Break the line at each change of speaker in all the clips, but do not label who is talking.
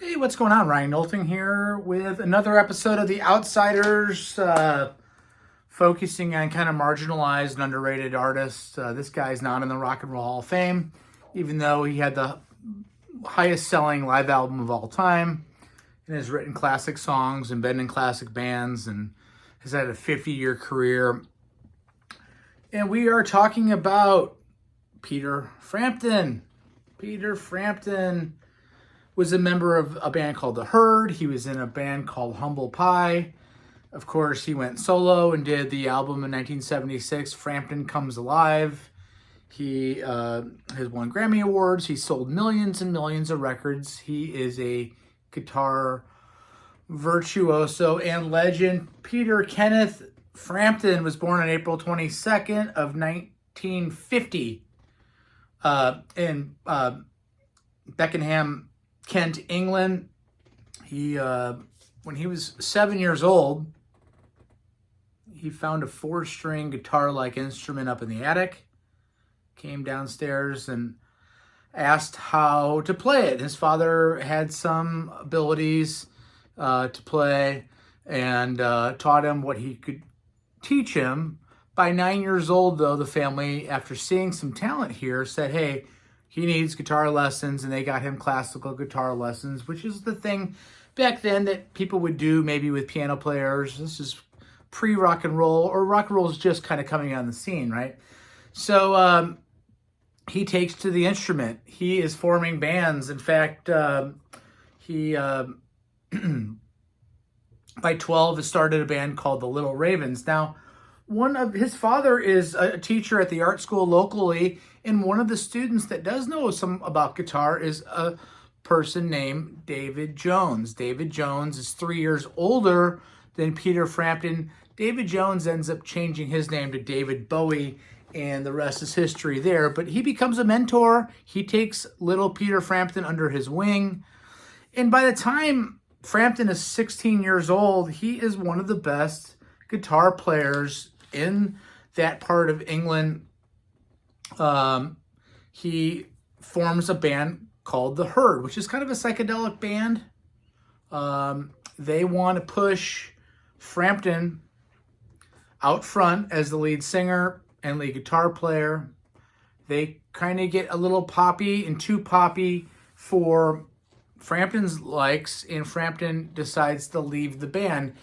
Hey, what's going on? Ryan Nolting here with another episode of The Outsiders, focusing on kind of marginalized and underrated artists. This guy's not in the Rock and Roll Hall of Fame, even though he had the highest selling live album of all time and has written classic songs and been in classic bands and has had a 50-year career. And we are talking about Peter Frampton. Peter Frampton was a member of a band called The Herd. He was in a band called Humble Pie. Of course, he went solo and did the album in 1976, Frampton Comes Alive. He has won Grammy Awards. He sold millions and millions of records. He is a guitar virtuoso and legend. Peter Kenneth Frampton was born on April 22nd of 1950 in Beckenham, Kent, England. He, when he was 7 years old, he found a 4-string guitar-like instrument up in the attic, came downstairs and asked how to play it. His father had some abilities to play and taught him what he could teach him. By 9 years old, though, the family, after seeing some talent here, said, hey, he needs guitar lessons, and they got him classical guitar lessons, which is the thing back then that people would do maybe with piano players. This is pre-rock and roll, or rock and roll is just kind of coming on the scene, right? So he takes to the instrument. He is forming bands. In fact, he by 12 has started a band called the Little Ravens. Now, his father is a teacher at the art school locally, and one of the students that does know some about guitar is a person named David Jones. David Jones is 3 years older than Peter Frampton. David Jones ends up changing his name to David Bowie, and the rest is history there. But he becomes a mentor. He takes little Peter Frampton under his wing. And by the time Frampton is 16 years old, he is one of the best guitar players in that part of England. He forms a band called The Herd, which is kind of a psychedelic band. They want to push Frampton out front as the lead singer and lead guitar player. They kind of get a little poppy and too poppy for Frampton's likes, and Frampton decides to leave the band.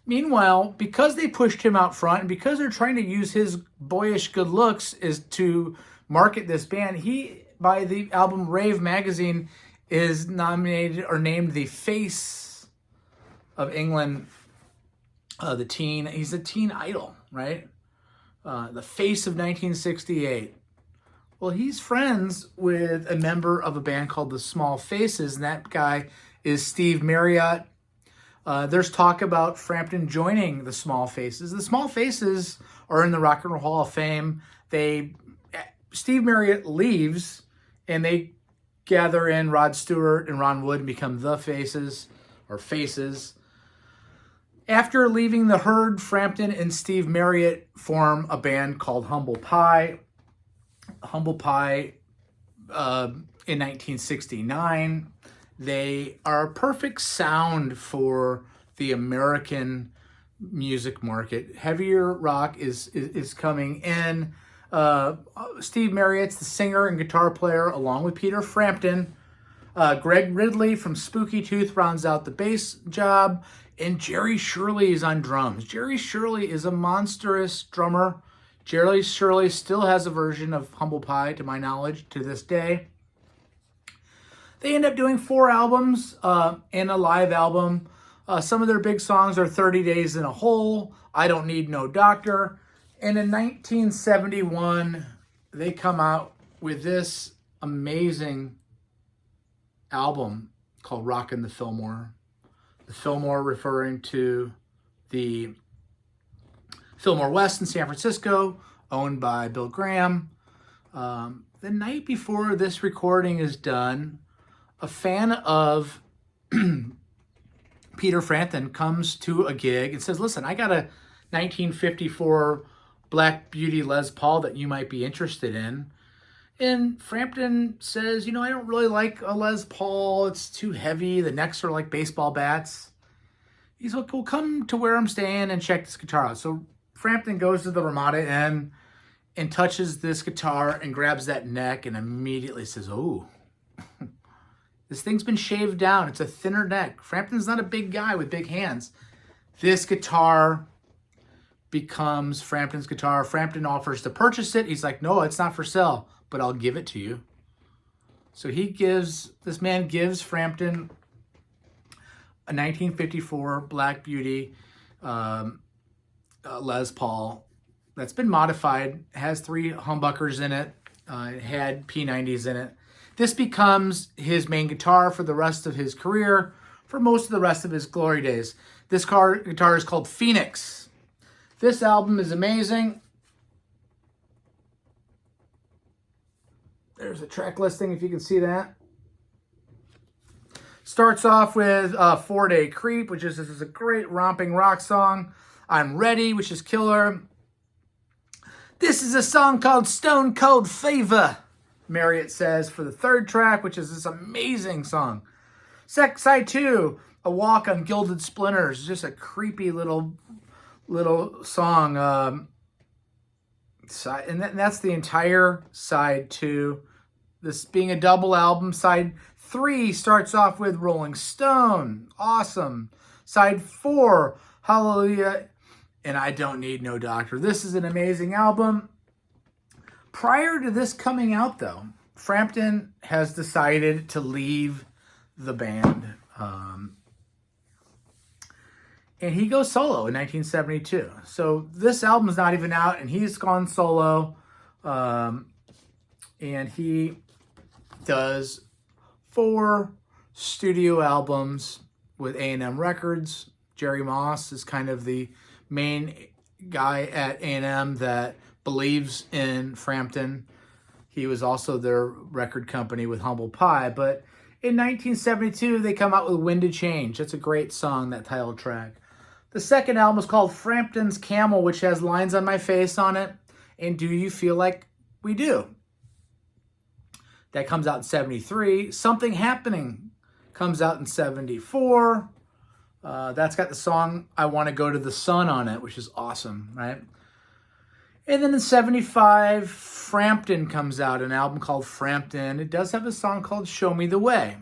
Meanwhile, because they pushed him out front and because they're trying to use his boyish good looks is to market this band, he, by the album Rave magazine, is nominated or named the face of England, he's a teen idol, right? The face of 1968. Well, he's friends with a member of a band called the Small Faces, and that guy is Steve Marriott. There's talk about Frampton joining the Small Faces. The Small Faces are in the Rock and Roll Hall of Fame. Steve Marriott leaves, and they gather in Rod Stewart and Ron Wood and become the Faces, or Faces. After leaving The Herd, Frampton and Steve Marriott form a band called Humble Pie. Humble Pie, in 1969. They are a perfect sound for the American music market. Heavier rock is coming in. Steve Marriott's the singer and guitar player, along with Peter Frampton. Greg Ridley from Spooky Tooth rounds out the bass job, and Jerry Shirley is on drums. Jerry Shirley is a monstrous drummer. Jerry Shirley still has a version of Humble Pie, to my knowledge, to this day. They end up doing 4 albums and a live album. Some of their big songs are 30 Days in a Hole, I Don't Need No Doctor. And in 1971, they come out with this amazing album called Rockin' the Fillmore. The Fillmore referring to the Fillmore West in San Francisco, owned by Bill Graham. The night before this recording is done, a fan of Peter Frampton comes to a gig and says, listen, I got a 1954 Black Beauty Les Paul that you might be interested in. And Frampton says, you know, I don't really like a Les Paul. It's too heavy. The necks are like baseball bats. He's like, well, come to where I'm staying and check this guitar out. So Frampton goes to the Ramada Inn and touches this guitar and grabs that neck and immediately says, oh, this thing's been shaved down. It's a thinner neck. Frampton's not a big guy with big hands. This guitar becomes Frampton's guitar. Frampton offers to purchase it. He's like, no, it's not for sale, but I'll give it to you. So this man gives Frampton a 1954 Black Beauty Les Paul that's been modified. It has 3 humbuckers in it. It had P90s in it. This becomes his main guitar for the rest of his career, for most of the rest of his glory days. This guitar is called Phoenix. This album is amazing. There's a track listing if you can see that. Starts off with 4-Day Creep, which is a great romping rock song. I'm Ready, which is killer. This is a song called Stone Cold Fever, Marriott says, for the 3rd track, which is this amazing song. Side 2, A Walk on Gilded Splinters, just a creepy little song. And that's the entire side 2. This being a double album. Side 3 starts off with Rolling Stone. Awesome. Side 4, Hallelujah, and I Don't Need No Doctor. This is an amazing album. Prior to this coming out, though, Frampton has decided to leave the band. And he goes solo in 1972. So this album is not even out, and he's gone solo. And he does 4 studio albums with A&M Records. Jerry Moss is kind of the main guy at A&M that believes in Frampton. He was also their record company with Humble Pie. But in 1972, they come out with Wind to Change. That's a great song, that title track. The second album is called Frampton's Camel, which has Lines on My Face on it, and Do You Feel Like We Do. That comes out in 73. Something Happening comes out in 74. That's got the song I Want to Go to the Sun on it, which is awesome, right? And then in 75, Frampton comes out, an album called Frampton. It does have a song called Show Me the Way.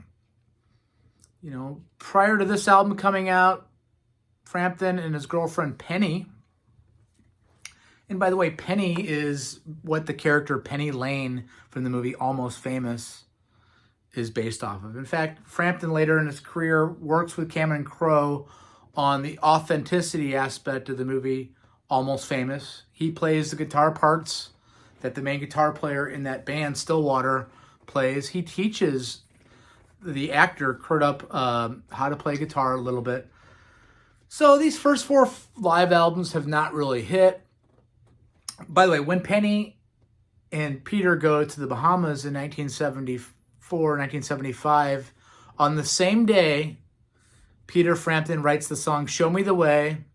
You know, prior to this album coming out, Frampton and his girlfriend Penny, and by the way, Penny is what the character Penny Lane from the movie Almost Famous is based off of. In fact, Frampton later in his career works with Cameron Crowe on the authenticity aspect of the movie Almost Famous. He plays the guitar parts that the main guitar player in that band, Stillwater, plays. He teaches the actor Crudup how to play guitar a little bit. So these first 4 live albums have not really hit. By the way, when Penny and Peter go to the Bahamas in 1974, 1975, on the same day, Peter Frampton writes the song Show Me the Way.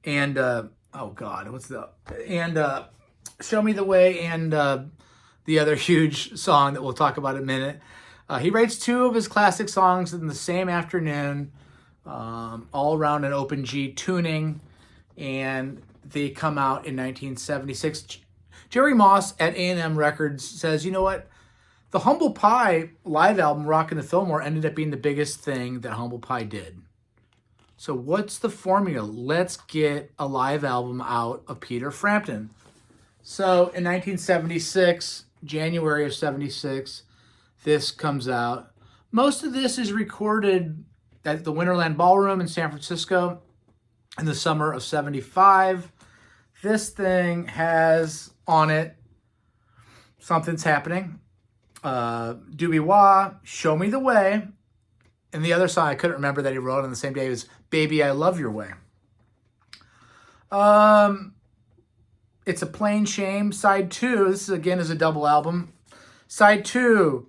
And, Show Me the Way, and the other huge song that we'll talk about in a minute. He writes 2 of his classic songs in the same afternoon, all around an open G tuning, and they come out in 1976. Jerry Moss at A&M Records says, you know what? The Humble Pie live album, Rockin' the Fillmore, ended up being the biggest thing that Humble Pie did. So what's the formula? Let's get a live album out of Peter Frampton. So in 1976, January of 76, this comes out. Most of this is recorded at the Winterland Ballroom in San Francisco in the summer of 75. This thing has on it Something's Happening, Doobie Wah, Show Me the Way, and the other song I couldn't remember that he wrote on the same day was Baby I Love Your Way. It's a Plain Shame. Side 2, this again is a double album. Side 2,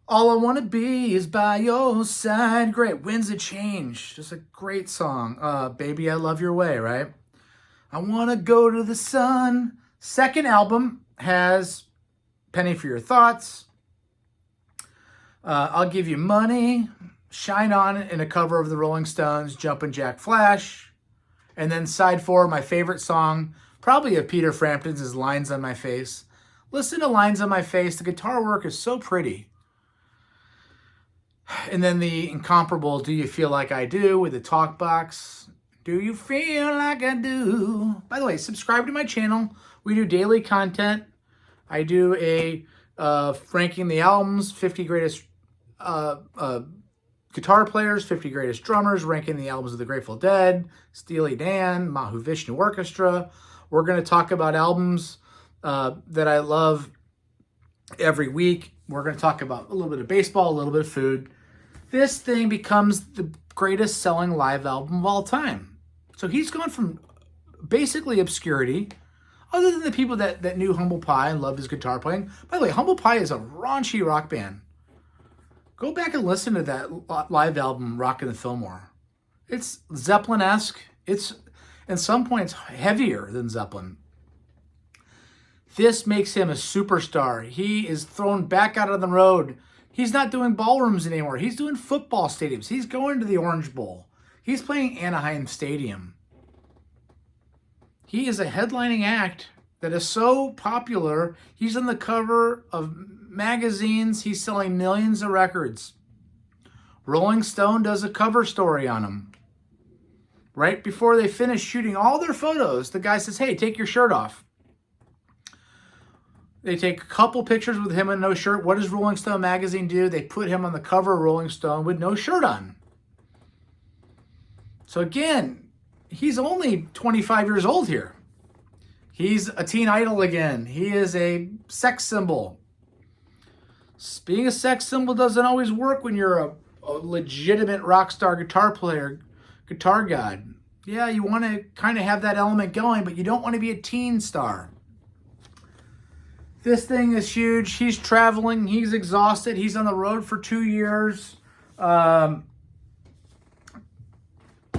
All I Want to Be Is By Your Side. Great. Winds of Change. Just a great song. Baby I Love Your Way, right? I Want to Go to the Sun. Second album has Penny for Your Thoughts, I'll Give You Money, Shine On in a cover of the Rolling Stones, Jumpin' Jack Flash. And then side 4, my favorite song, probably of Peter Frampton's, is Lines on My Face. Listen to Lines on My Face. The guitar work is so pretty. And then the incomparable Do You Feel Like I Do with the talk box. Do you feel like I do? By the way, subscribe to my channel. We do daily content. I do a ranking the albums, 50 greatest guitar players, 50 greatest drummers, ranking the albums of the Grateful Dead, Steely Dan, Mahavishnu Orchestra. We're going to talk about albums that I love every week. We're going to talk about a little bit of baseball, a little bit of food. This thing becomes the greatest selling live album of all time. So he's gone from basically obscurity, other than the people that knew Humble Pie and loved his guitar playing. By the way, Humble Pie is a raunchy rock band. Go back and listen to that live album, Rockin' the Fillmore. It's Zeppelin-esque. It's, at some points, heavier than Zeppelin. This makes him a superstar. He is thrown back out on the road. He's not doing ballrooms anymore. He's doing football stadiums. He's going to the Orange Bowl. He's playing Anaheim Stadium. He is a headlining act that is so popular. He's on the cover of magazines. He's selling millions of records. Rolling Stone does a cover story on him. Right before they finish shooting all their photos, the guy says, hey, take your shirt off. They take a couple pictures with him in no shirt. What does Rolling Stone magazine do? They put him on the cover of Rolling Stone with no shirt on. So again, he's only 25 years old here. He's a teen idol again. He is a sex symbol. Being a sex symbol doesn't always work when you're a legitimate rock star guitar player, guitar god. Yeah, you want to kind of have that element going, but you don't want to be a teen star. This thing is huge. He's traveling. He's exhausted. He's on the road for 2 years.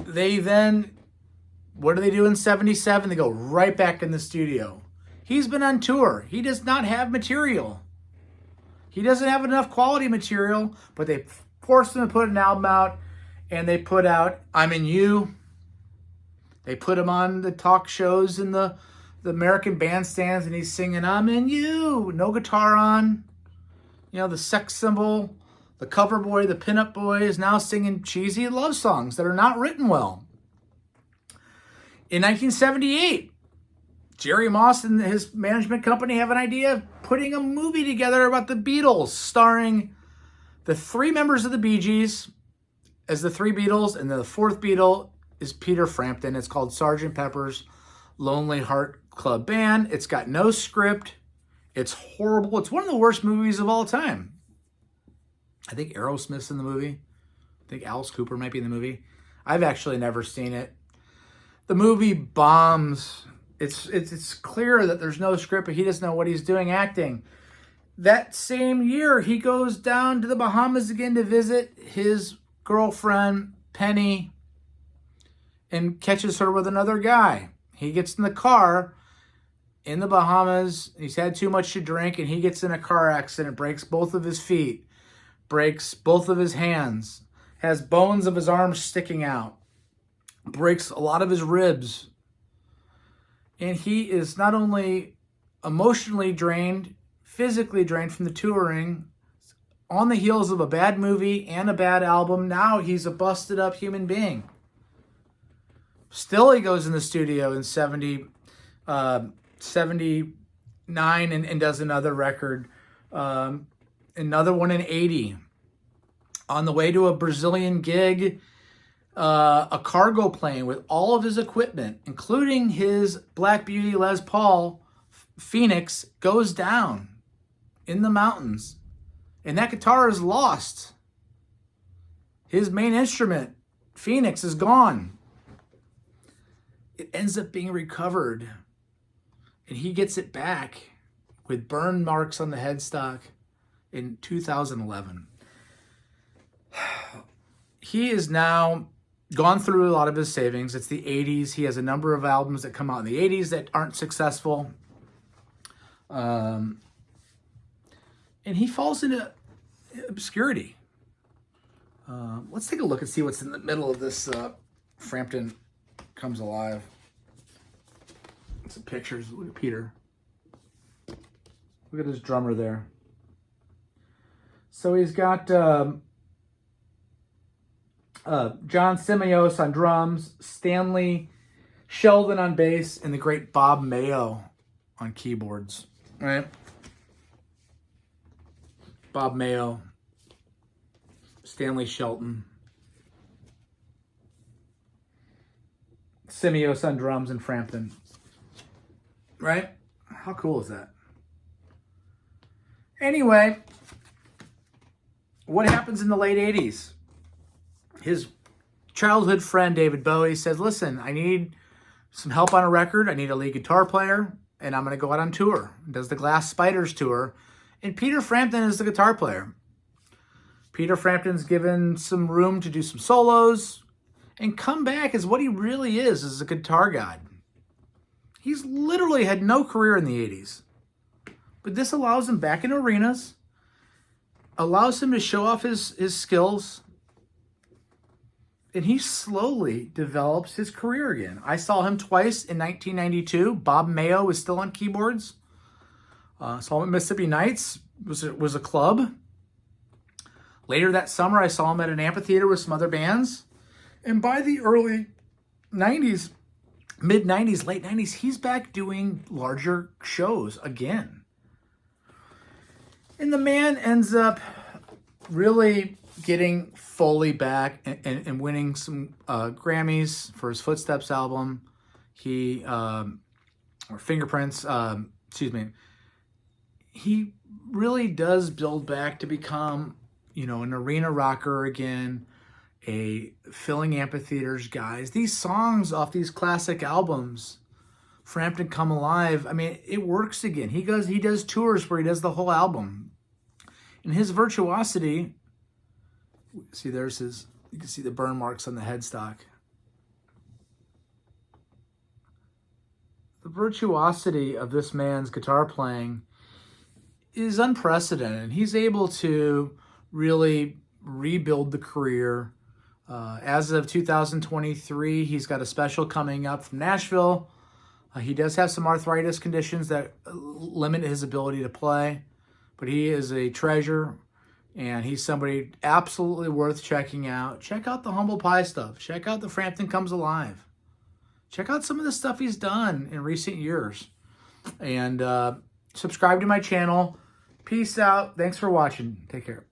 They then, what do they do in 77? They go right back in the studio. He's been on tour. He does not have material. He doesn't have enough quality material, but they forced him to put an album out, and they put out I'm in You. They put him on the talk shows and the American bandstands, and he's singing I'm in You. No guitar on. You know, the sex symbol, the cover boy, the pinup boy is now singing cheesy love songs that are not written well. In 1978, Jerry Moss and his management company have an idea of putting a movie together about the Beatles, starring the 3 members of the Bee Gees as the 3 Beatles, and the 4th Beatle is Peter Frampton. It's called Sgt. Pepper's Lonely Heart Club Band. It's got no script. It's horrible. It's one of the worst movies of all time. I think Aerosmith's in the movie. I think Alice Cooper might be in the movie. I've actually never seen it. The movie bombs. It's clear that there's no script, but he doesn't know what he's doing acting. That same year, he goes down to the Bahamas again to visit his girlfriend, Penny, and catches her with another guy. He gets in the car in the Bahamas. He's had too much to drink, and he gets in a car accident, breaks both of his feet, breaks both of his hands, has bones of his arms sticking out, breaks a lot of his ribs. And he is not only emotionally drained, physically drained from the touring, on the heels of a bad movie and a bad album. Now he's a busted up human being. Still, he goes in the studio in 79 and does another record. Another one in 80. On the way to a Brazilian gig, a cargo plane with all of his equipment, including his Black Beauty Les Paul Phoenix, goes down in the mountains. And that guitar is lost. His main instrument, Phoenix, is gone. It ends up being recovered, and he gets it back with burn marks on the headstock in 2011. He is now gone through a lot of his savings. It's the 80s. He has a number of albums that come out in the 80s that aren't successful. and he falls into obscurity. Let's take a look and see what's in the middle of this Frampton Comes Alive. Some pictures. Look at Peter. Look at his drummer there. So he's got John Simios on drums, Stanley Sheldon on bass, and the great Bob Mayo on keyboards. Right? Bob Mayo, Stanley Shelton, Simios on drums, and Frampton. Right? How cool is that? Anyway, what happens in the late 80s? His childhood friend David Bowie says, listen, I need some help on a record. I need a lead guitar player, and I'm going to go out on tour. Does the Glass Spiders tour, and Peter Frampton is the guitar player. Peter Frampton's given some room to do some solos and come back as what he really is a guitar god. He's literally had no career in the 80s. But this allows him back in arenas, allows him to show off his skills, and he slowly develops his career again. I saw him twice in 1992. Bob Mayo was still on keyboards. Saw him at Mississippi Nights, was a club. Later that summer, I saw him at an amphitheater with some other bands. And by the early 90s, mid-90s, late 90s, he's back doing larger shows again. And the man ends up really getting fully back and winning some Grammys for his Footsteps album. Or Fingerprints, He really does build back to become, an arena rocker again, a filling amphitheaters, guys. These songs off these classic albums, Frampton Come Alive, it works again. He does tours where he does the whole album. And his virtuosity, see you can see the burn marks on the headstock. The virtuosity of this man's guitar playing is unprecedented. He's able to really rebuild the career. As of 2023, he's got a special coming up from Nashville. He does have some arthritis conditions that limit his ability to play, but he is a treasure, and he's somebody absolutely worth checking out. Check out the Humble Pie stuff. Check out the Frampton Comes Alive. Check out some of the stuff he's done in recent years. And subscribe to my channel. Peace out. Thanks for watching. Take care.